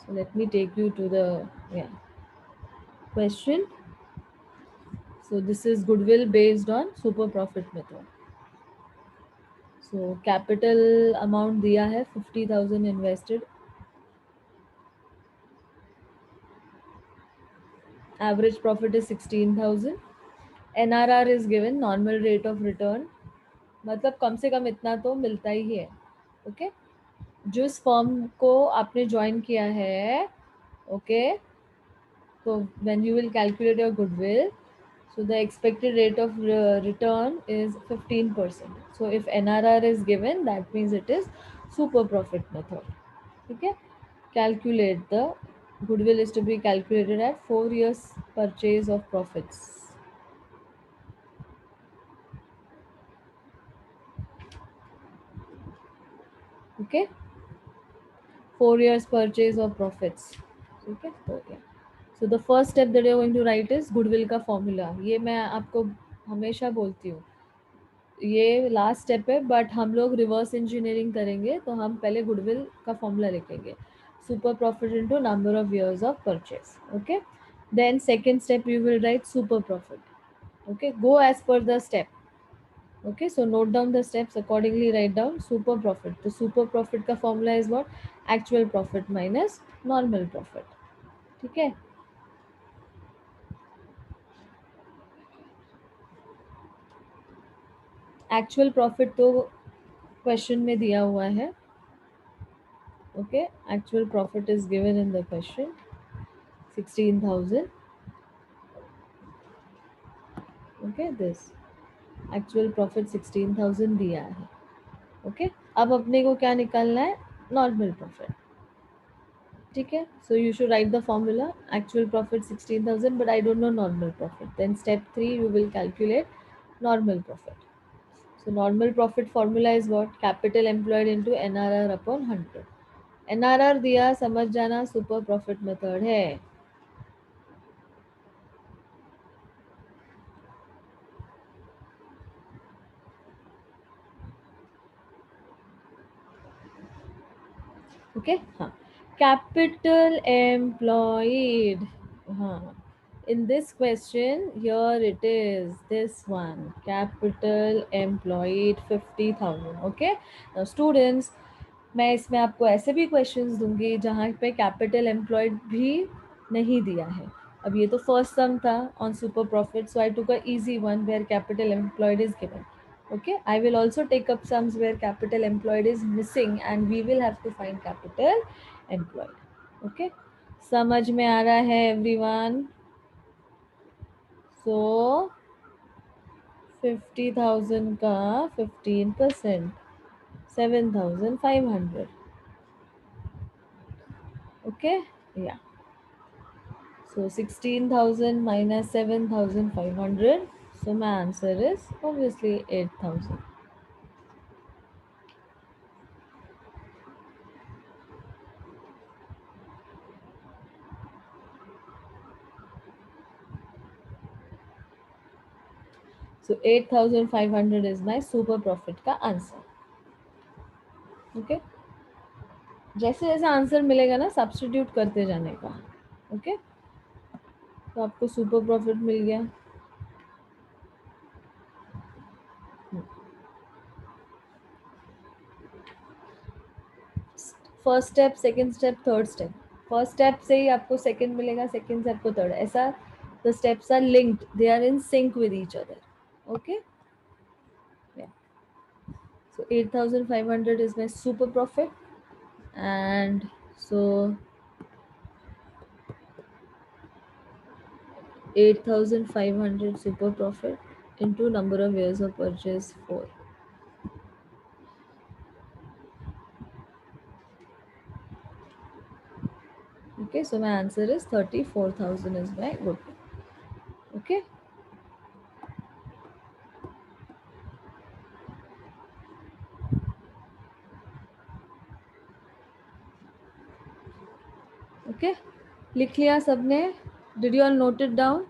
Let me take you to the question. So this is goodwill based on super profit method. So capital amount दिया है 50,000 invested. Average profit is 16,000. NRR is given, normal rate of return. मतलब कम से कम इतना तो मिलता ही है. Okay, जिस firm को आपने ज्वाइन किया है, okay, so when you will calculate your goodwill, so the expected rate of return is 15%. So if NRR is given, that means it is super profit method. Okay, calculate the goodwill is to be calculated at 4 years purchase of profits. Okay, 4 years purchase of profits. Okay, so yeah. So the first step that you're going to write is goodwill का formula. ये मैं आपको हमेशा बोलती हूँ, ये last step है, but हम लोग रिवर्स इंजीनियरिंग करेंगे तो हम पहले गुडविल का फॉर्मूला लिखेंगे, super profit into number of years of purchase. Okay, then second step you will write super profit. Okay, go as per the step. Okay, so note down the steps accordingly, write down super profit. तो super profit का formula is what, actual profit minus normal profit. ठीक है, actual profit तो question में दिया हुआ है. Okay, actual profit is given in the question 16,000. Okay, this actual profit 16,000 दिया है. ओके, अब अपने को क्या निकालना है, नॉर्मल प्रॉफिट. ठीक है, so you should write the formula, actual profit 16,000 but I don't know normal profit. Then step 3 you will calculate normal profit. So normal profit formula is what, capital employed into NRR upon 100. NRR दिया, समझ जाना, super profit method है. Okay, हाँ, capital employed. हाँ, in this question here it is this one, capital employed 50,000. okay, now students, मैं इसमें आपको ऐसे भी क्वेश्चंस दूंगी जहाँ पे कैपिटल एम्प्लॉयड भी नहीं दिया है. अब ये तो फर्स्ट सम था on super profit, so I took a easy one where capital employed is given. okay, I will also take up sums where capital employed is missing and we will have to find capital employed. okay, समझ में आ रहा है everyone? So 50,000 का 15%, 7,500. okay, yeah, so 16,000 minus 7,500, so my answer is obviously 8,000. So 8,500 is my super profit का answer. Okay, जैसे जैसे answer मिलेगा ना, सब्स्टिट्यूट करते जाने का. ओके, तो आपको सुपर प्रॉफिट मिल गया. First step, second step, third step. First step से ही आपको सेकंड मिलेगा, सेकंड से आपको थर्ड, ऐसा. The steps are linked, they are in sync with each other. Okay, so 8,500 is my super profit, and so 8,500 super profit into number of years of purchase 4. Okay, so my answer is 34,000 is my good. Okay, okay, लिख लिया सबने? Did you all note it down?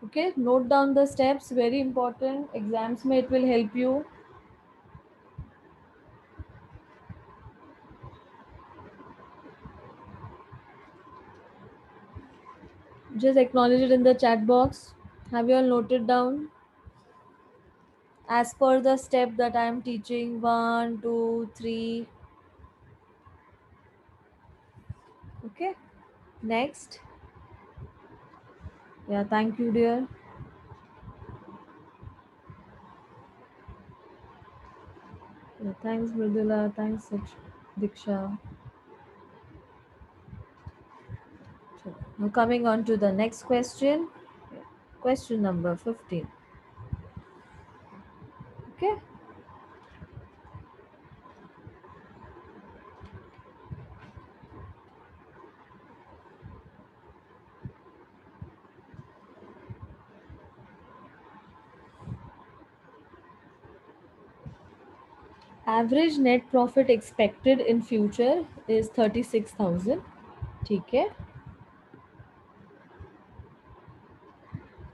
Okay, note down the steps, very important. Exams में it will help you. Just acknowledge it in the chat box. Have you all noted down? As per the step that I am teaching, 1, 2, 3. Okay. Next. Yeah, thank you, dear. Yeah, thanks, Mridula. Thanks, Diksha. So, now coming on to the next question. Yeah. Question number 15. Okay. Average net profit expected in future is 36,000. ठीक है.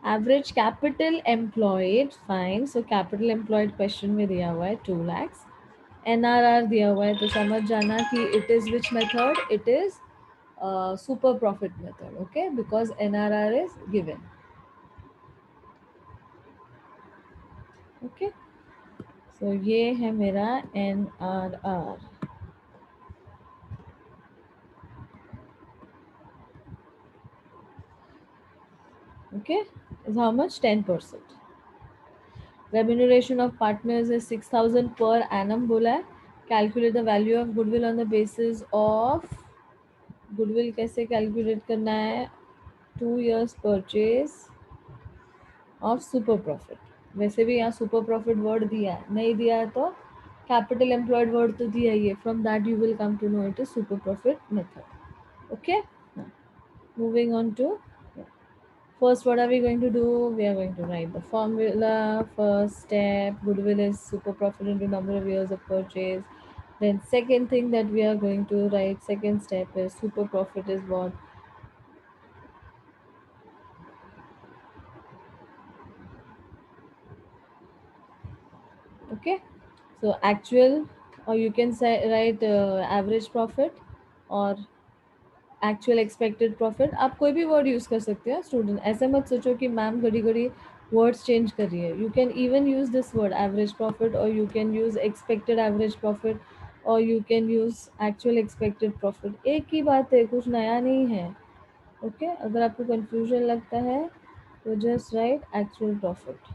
Average capital employed, fine. So capital employed question में दिया हुआ है 2 lakhs. NRR दिया हुआ है तो समझ जाना कि it is which method? It is super profit method. Okay, because NRR is given. Okay. So ये है मेरा NRR. Okay, is how much? 10%. Remuneration of partners is 6,000 per annum बोला है. Calculate the value of goodwill on the basis of goodwill. कैसे calculate करना है? 2 years purchase of super profit. वैसे भी यहाँ super profit word दिया है, नहीं दिया है तो capital employed word तो दिया ही है. From that you will come to know it is super profit method. Okay. Now, moving on to first, what are we going to do? We are going to write the formula. First step, goodwill is super profit into number of years of purchase. Then second thing that we are going to write, second step is super profit is what? Okay. So actual, or you can say write average profit or actual expected profit. आप कोई भी word use कर सकते हो student. ऐसे मत सोचो कि मैम घड़ी घड़ी वर्ड्स चेंज कर रही है. You can even use this word average profit और you can use expected average profit और you can use actual expected profit. एक ही बात है, कुछ नया नहीं है. ओके अगर आपको कंफ्यूजन लगता है तो just right actual profit.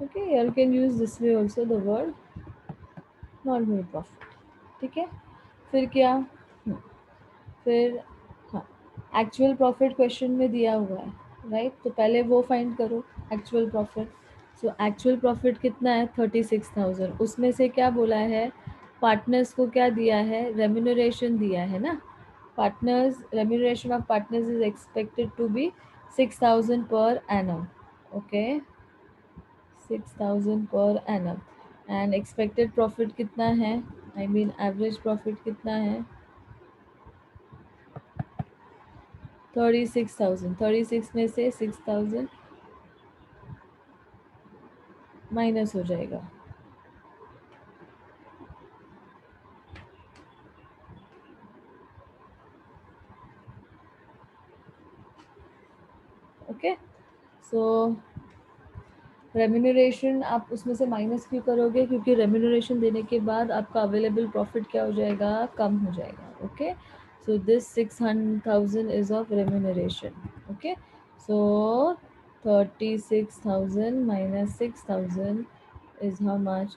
Okay you can use this way also the word normal profit. ठीक है. फिर क्या? फिर हाँ, एक्चुअल प्रॉफिट क्वेश्चन में दिया हुआ है राइट. तो पहले वो फाइंड करो actual profit. So actual profit कितना है? 36,000. उसमें से क्या बोला है? पार्टनर्स को क्या दिया है? रेम्यूनरेशन दिया है ना. Partners remuneration of partners is expected to be 6,000 per annum. Okay 6,000 per annum. And expected profit कितना है? आई मीन एवरेज प्रॉफिट कितना है? 36,000. 36 में से 6,000 माइनस हो जाएगा. ओके सो रेम्यूनरेशन आप उसमें से माइनस क्यों करोगे? क्योंकि रेम्यूनरेशन देने के बाद आपका अवेलेबल प्रॉफिट क्या हो जाएगा? कम हो जाएगा. Okay so this 600,000 is of remuneration. Okay so 36,000 minus 6,000 is how much?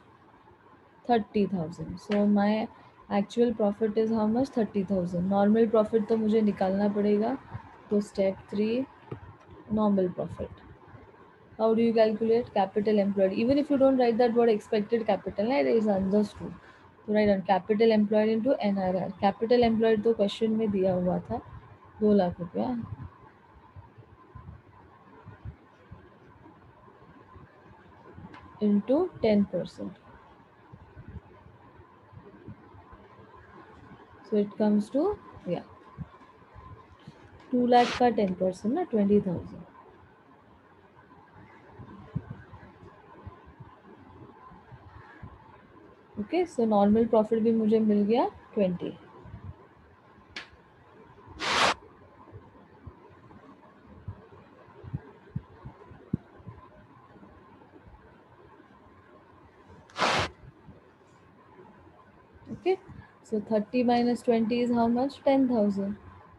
30,000. So my actual profit is how much? 30,000. Normal profit तो मुझे निकालना पड़ेगा. तो step 3 normal profit. How do you calculate? Capital employed. Even if you don't write that word expected capital, it is understood. तो write on capital employed into NRR. Capital employed तो question में दिया हुआ था 2 लाख रुपया into 10%. So it comes to 2 lakh का 10% ना 20,000. Okay, सो normal profit भी मुझे मिल गया 20. Okay, so 30 minus 20 is how much? 10,000.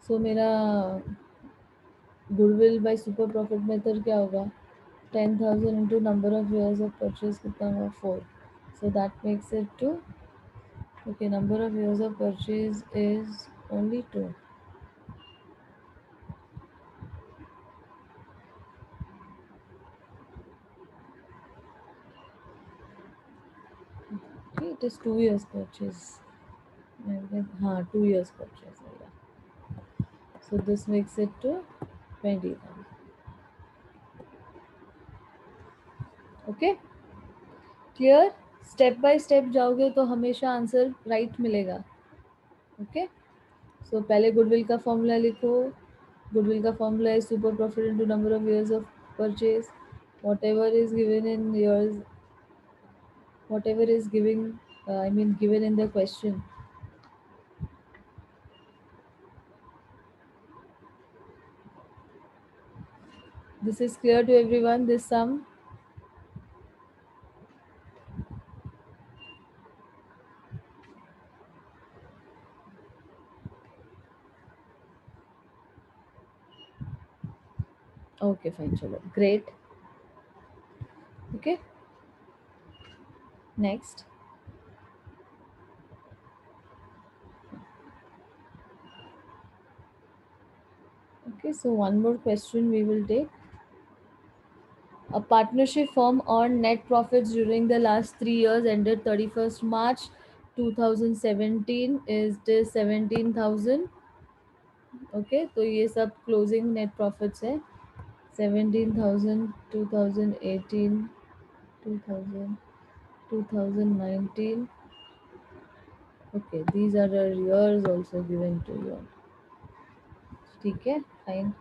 So मेरा goodwill by super profit method क्या होगा? 10,000 into number of years of purchase कितना हुआ? 4. So that makes it two, okay, number of years of purchase is only 2. Okay, it is 2 years purchase. हाँ, 2 years purchase होगा. So this makes it to 20,000. Okay, clear? Step by step जाओगे तो हमेशा answer right मिलेगा. Okay, सो पहले goodwill का formula लिखो. Goodwill का formula is super profit into number of years of purchase. whatever is given in years, whatever is giving, I mean given in the question. This is clear to everyone, this sum? Okay, fine, chalo, great. Okay, next. Okay, so one more question we will take. A partnership firm earned net profits during the last 3 years ended 31st March 2017 is this 17,000. Okay, तो ये सब closing net profits है. 17,000, 2018, 2000, 2019. Okay, these are the years also given to you. ठीक है, fine.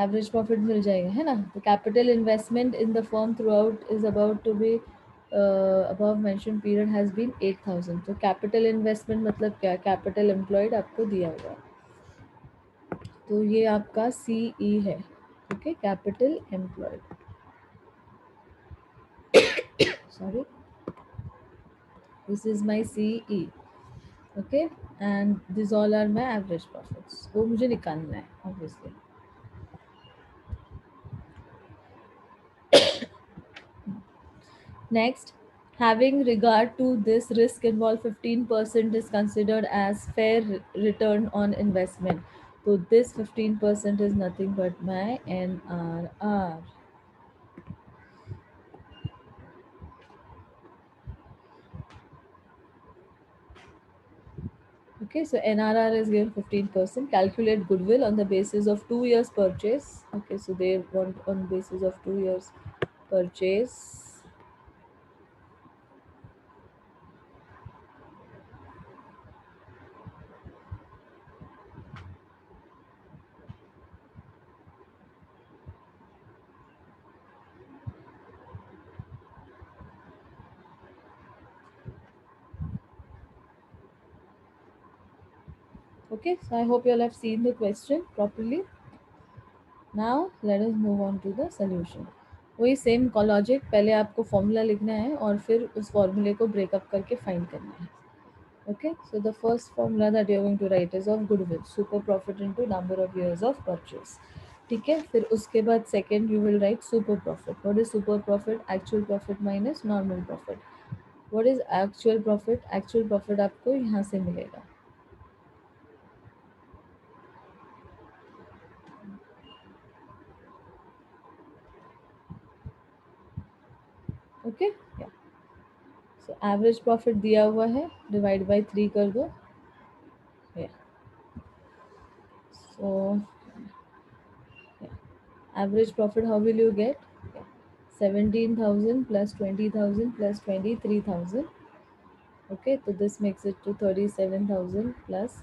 Average profit मिल जाएगा, है ना? The capital investment in the firm throughout is about to be above mentioned period has been 8,000. तो capital investment मतलब क्या? Capital employed आपको दिया हुआ है, तो ये आपका CE है. Okay, capital employed, sorry, this is my CE. Okay, and this all are my average profits. वो मुझे निकालना है obviously. Next, having regard to this risk involved, 15% is considered as fair return on investment. So this 15% is nothing but my NRR. Okay, so NRR is given 15%. Calculate goodwill on the basis of 2 years purchase. Okay, so they want on basis of 2 years purchase. Okay, so I hope you all have seen the question properly. Now let us move on to the solution. वही same logic, पहले आपको formula लिखना है और फिर उस फॉर्मूले को ब्रेकअप करके फाइंड करना है. Okay, so the first formula that you are going to write is of goodwill super profit into number of years of purchase. ठीक है, फिर उसके बाद second you will write super profit. What is super profit? Actual profit minus normal profit. What is actual profit? Actual profit आपको यहाँ से मिलेगा. Okay, या सो एवरेज प्रॉफिट दिया हुआ है, डिवाइड बाय 3 कर दो. So average profit, how will you get? 17,000 plus 20,000 plus 23,000. Okay, so this makes it to 37,000 plus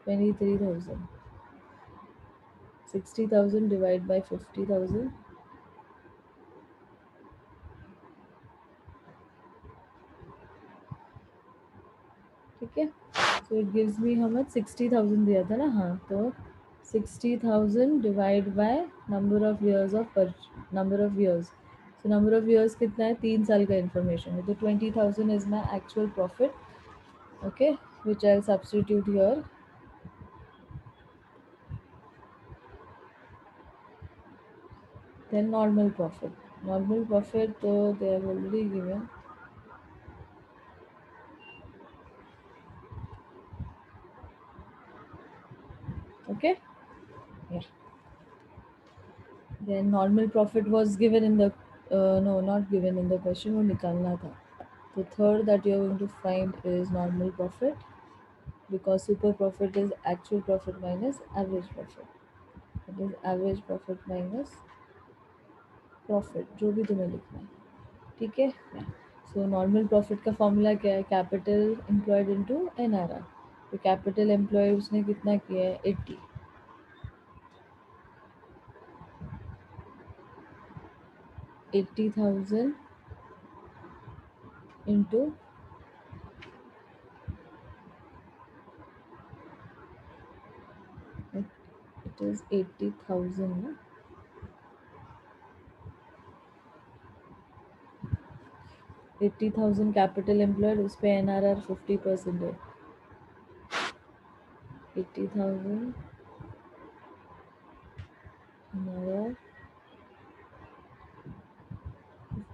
23,000. 60,000 divided by 50,000. ठीक है। So it gives me how much, 60,000 दिया था ना, हाँ, तो 60,000 divide by number of years of number of years. So number of years कितना है, 3 साल का इन्फॉर्मेशन है, तो 20,000 is my actual profit. Okay, which I substitute here. Then normal profit. Normal profit, they have already given. Okay. Yeah. Then normal profit was given in the no, not given in the question. वो निकालना था. The third that you are going to find is normal profit, because super profit is actual profit minus average profit. It is average profit minus profit, जो भी तुम्हें लिखना है, ठीक है। सो नॉर्मल प्रॉफिट का फॉर्मूला क्या है, कैपिटल एम्प्लॉयड इनटू NRR। तो कैपिटल एम्प्लॉयड उसने कितना किया है, 80। 80,000 into it is 80,000 ना, 80,000 कैपिटल एम्प्लॉयड, उस पर NRR 50% है। 80,000 NRR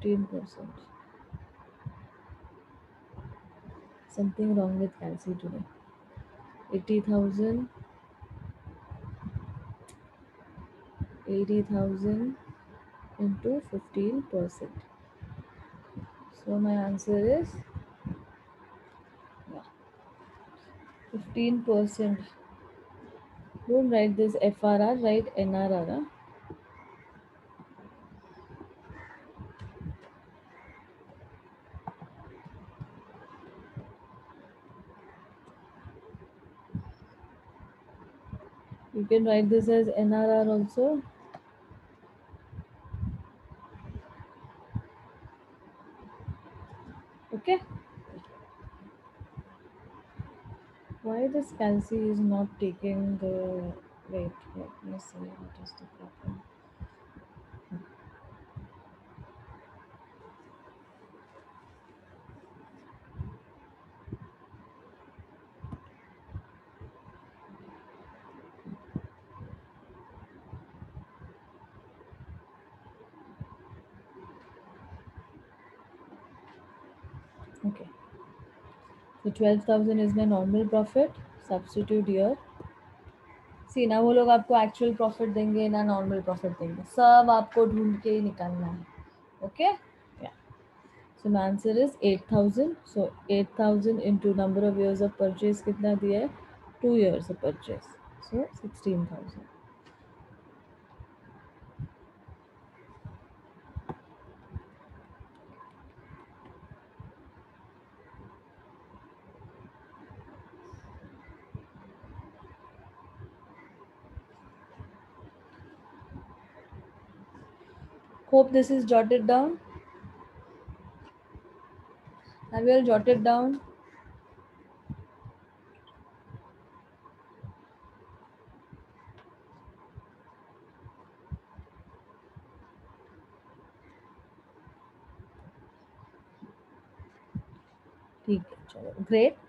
15%। Something wrong with Calci today. 80,000 into 15%. So my answer is, yeah, 15%. Don't write this FRR, write NRR. Huh? You can write this as NRR also. Okay. Why this Calci is not taking the, wait, let me see what is the problem. Okay. So 12,000 is my normal profit. Substitute here. सी ना, वो लोग आपको actual profit देंगे ना normal profit देंगे, सब आपको ढूंढ के ही निकालना है। Okay, so my answer is 8,000। So 8,000 into number of years of purchase कितना दिया है, 2 years of purchase, so 16,000। Hope this is jotted down. Have you all jotted down? ठीक है, चलो, ग्रेट।